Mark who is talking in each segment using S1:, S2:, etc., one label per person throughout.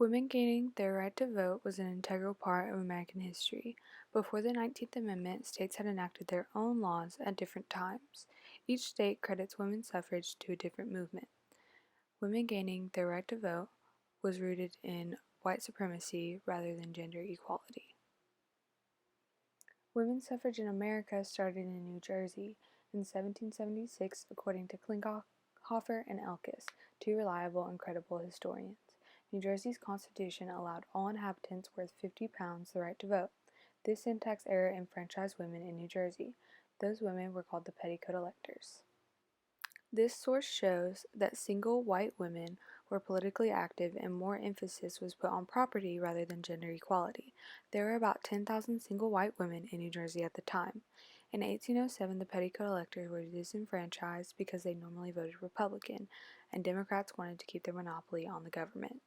S1: Women gaining their right to vote was an integral part of American history. Before the 19th Amendment, states had enacted their own laws at different times. Each state credits women's suffrage to a different movement. Women gaining their right to vote was rooted in white supremacy rather than gender equality. Women's suffrage in America started in New Jersey in 1776, according to Klinghoffer and Elkis, two reliable and credible historians. New Jersey's constitution allowed all inhabitants worth 50 pounds the right to vote. This syntax error enfranchised women in New Jersey. Those women were called the Petticoat Electors. This source shows that single white women were politically active and more emphasis was put on property rather than gender equality. There were about 10,000 single white women in New Jersey at the time. In 1807, the Petticoat electors were disenfranchised because they normally voted Republican, and Democrats wanted to keep their monopoly on the government.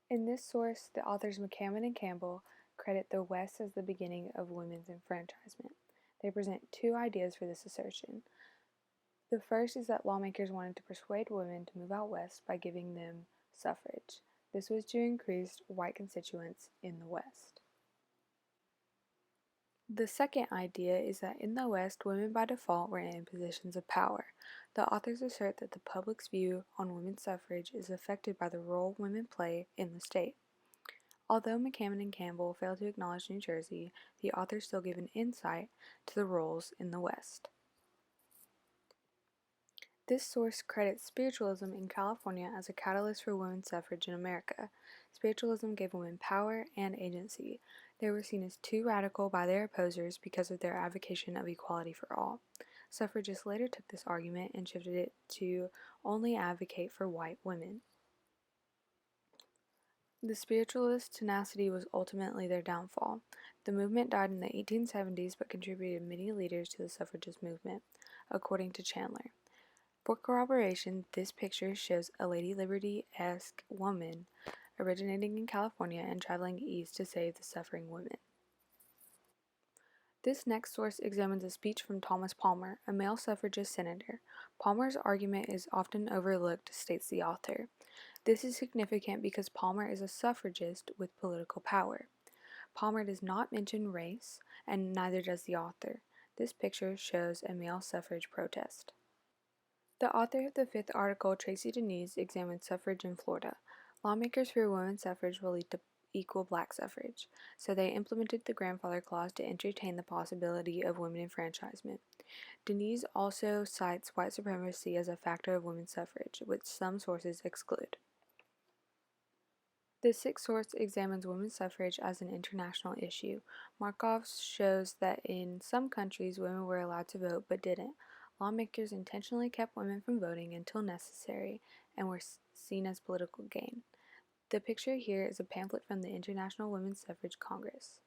S1: In this source, the authors McCammon and Campbell credit the West as the beginning of women's enfranchisement. They present two ideas for this assertion. The first is that lawmakers wanted to persuade women to move out west by giving them suffrage. This was to increase white constituents in the West. The second idea is that in the West, women by default were in positions of power. The authors assert that the public's view on women's suffrage is affected by the role women play in the state. Although McCammon and Campbell fail to acknowledge New Jersey, the authors still give an insight to the roles in the West. This source credits spiritualism in California as a catalyst for women's suffrage in America. Spiritualism gave women power and agency. They were seen as too radical by their opposers because of their advocacy of equality for all. Suffragists later took this argument and shifted it to only advocate for white women. The spiritualist tenacity was ultimately their downfall. The movement died in the 1870s but contributed many leaders to the suffragist movement, according to Chandler. For corroboration, this picture shows a Lady Liberty-esque woman originating in California and traveling east to save the suffering women. This next source examines a speech from Thomas Palmer, a male suffragist senator. Palmer's argument is often overlooked, states the author. This is significant because Palmer is a suffragist with political power. Palmer does not mention race, and neither does the author. This picture shows a male suffrage protest. The author of the fifth article, Tracy Denise, examined suffrage in Florida. Lawmakers for women's suffrage will lead to equal black suffrage, so they implemented the grandfather clause to entertain the possibility of women enfranchisement. Denise also cites white supremacy as a factor of women's suffrage, which some sources exclude. The sixth source examines women's suffrage as an international issue. Markoff shows that in some countries women were allowed to vote but didn't. Lawmakers intentionally kept women from voting until necessary and were seen as political gain. The picture here is a pamphlet from the International Women's Suffrage Congress.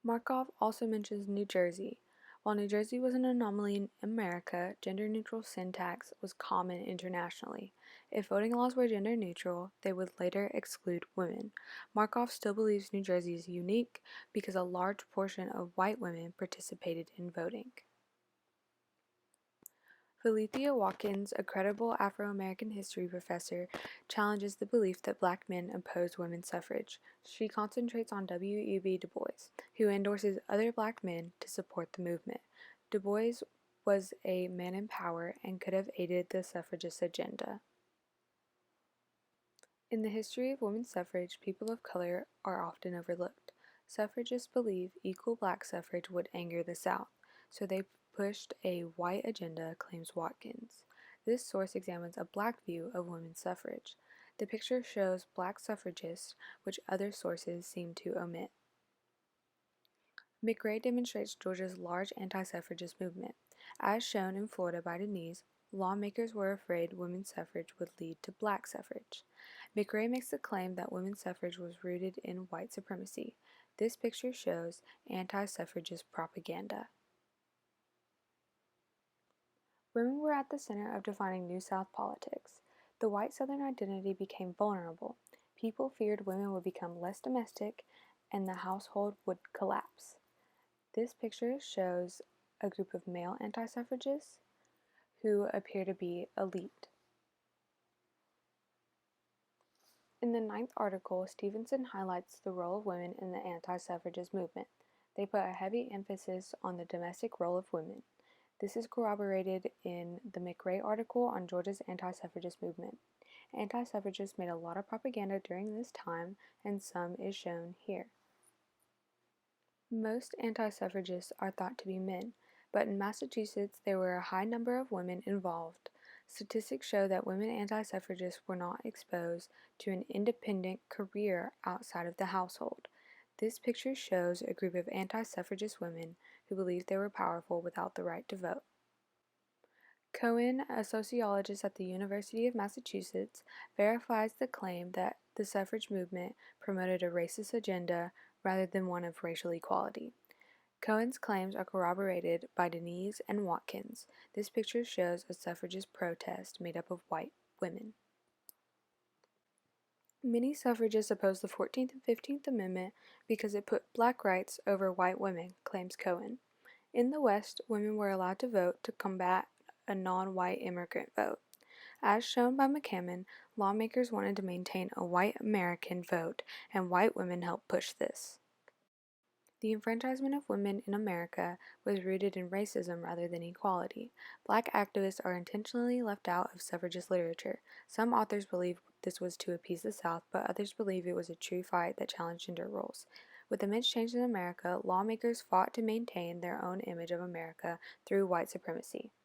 S1: Markoff also mentions New Jersey. While New Jersey was an anomaly in America, gender-neutral syntax was common internationally. If voting laws were gender-neutral, they would later exclude women. Markoff still believes New Jersey is unique because a large portion of white women participated in voting. Felicia Watkins, a credible Afro-American history professor, challenges the belief that black men oppose women's suffrage. She concentrates on W.E.B. Du Bois, who endorses other black men to support the movement. Du Bois was a man in power and could have aided the suffragist agenda. In the history of women's suffrage, people of color are often overlooked. Suffragists believe equal black suffrage would anger the South, so they pushed a white agenda, claims Watkins. This source examines a black view of women's suffrage. The picture shows black suffragists, which other sources seem to omit. McRae demonstrates Georgia's large anti-suffragist movement. As shown in Florida by Denise, lawmakers were afraid women's suffrage would lead to black suffrage. McRae makes the claim that women's suffrage was rooted in white supremacy. This picture shows anti-suffragist propaganda. Women were at the center of defining New South politics. The white Southern identity became vulnerable. People feared women would become less domestic and the household would collapse. This picture shows a group of male anti-suffragists who appear to be elite. In the 9th article, Stevenson highlights the role of women in the anti-suffragist movement. They put a heavy emphasis on the domestic role of women. This is corroborated in the McRae article on Georgia's anti-suffragist movement. Anti-suffragists made a lot of propaganda during this time, and some is shown here. Most anti-suffragists are thought to be men, but in Massachusetts there were a high number of women involved. Statistics show that women anti-suffragists were not exposed to an independent career outside of the household. This picture shows a group of anti-suffragist women who believed they were powerful without the right to vote. Cohen, a sociologist at the University of Massachusetts, verifies the claim that the suffrage movement promoted a racist agenda rather than one of racial equality. Cohen's claims are corroborated by Denise and Watkins. This picture shows a suffragist protest made up of white women. Many suffragists opposed the 14th and 15th Amendment because it put black rights over white women, claims Cohen. In the West, women were allowed to vote to combat a non-white immigrant vote. As shown by McCammon, lawmakers wanted to maintain a white American vote, and white women helped push this. The enfranchisement of women in America was rooted in racism rather than equality. Black activists are intentionally left out of suffragist literature. Some authors believe this was to appease the South, but others believe it was a true fight that challenged gender roles. With immense change in America, lawmakers fought to maintain their own image of America through white supremacy.